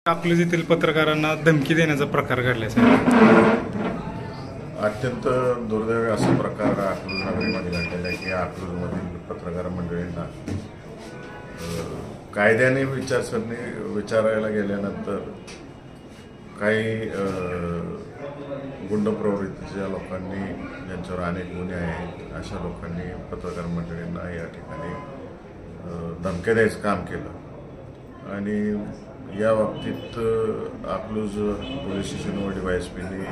अकलूज पत्रकारांना धमकी देण्याचा प्रकार घडलाय साहेब. अत्यंत दुर्दैवी असा प्रकार अकलूज नगरीमध्ये घडलेला आहे की अकलूजमधील पत्रकार मंडळींना कायद्याने विचारायला गेल्यानंतर काही गुंड प्रवृत्तीच्या लोकांनी, ज्यांच्यावर अनेक गुन्हे आहेत, अशा लोकांनी पत्रकार मंडळींना या ठिकाणी धमक्या द्यायचं काम केलं. आणि या बाबतीत अकलूज पोलीस स्टेशनवर DYSPनी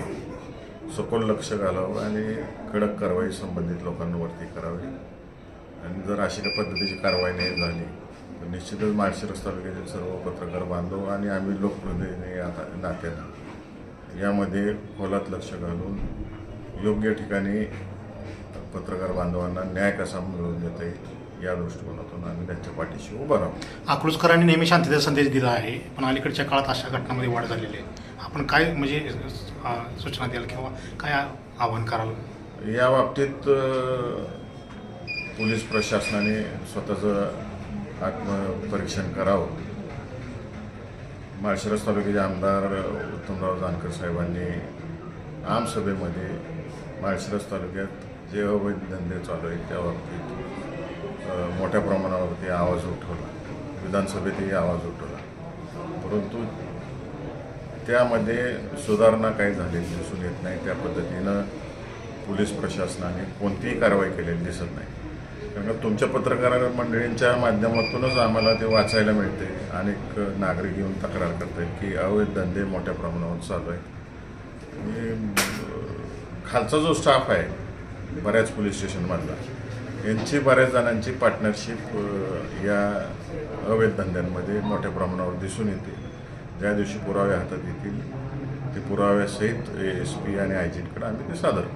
सखोल लक्ष घालावं आणि कडक कारवाई संबंधित लोकांवरती करावी. आणि जर अशी काही पद्धतीची कारवाई नाही झाली तर निश्चितच माळशिरस तालुक्यातील सर्व पत्रकार बांधव आणि आम्ही लोकप्रतिनिधी या नात्यानं यामध्ये खोलात लक्ष घालून योग्य ठिकाणी पत्रकार बांधवांना न्याय कसा मिळवून देता येईल या दृष्टिकोनातून आम्ही त्यांच्या पाठीशी उभं राहू. अकलूजकरांनी नेहमी शांततेचा संदेश दिला आहे, पण अलीकडच्या काळात अशा घटनांमध्ये वाढ झालेली आहे. आपण काय सूचना द्याल किंवा काय आवाहन कराल या बाबतीत? पोलीस प्रशासनाने स्वतःचं आत्मपरीक्षण करावं. माळशिरस तालुक्याचे आमदार उत्तमराव जानकर साहेबांनी आमसभेमध्ये माळशिरस तालुक्यात जे अवैध धंदे चालू आहेत त्या बाबतीत मोठ्या प्रमाणावरती आवाज उठवला, विधानसभेतही आवाज उठवला. परंतु त्यामध्ये सुधारणा काही झालेली दिसून येत नाही. त्या पद्धतीनं पोलीस प्रशासनाने कोणतीही कारवाई केलेली दिसत नाही. कारण तुमच्या पत्रकार मंडळींच्या माध्यमातूनच आम्हाला ते वाचायला मिळते. अनेक नागरिक येऊन तक्रार करतात की अवैध धंदे मोठ्या प्रमाणावर चालू आहेत. आणि खालचा जो स्टाफ आहे बऱ्याच पोलीस स्टेशनमधला, यांची बऱ्याच जणांची पार्टनरशिप या अवैध धंद्यांमध्ये मोठ्या प्रमाणावर दिसून येते. ज्या दिवशी पुरावे हातात येतील ते पुराव्यासहित SP आणि IGकडे आम्ही ते सादर करू.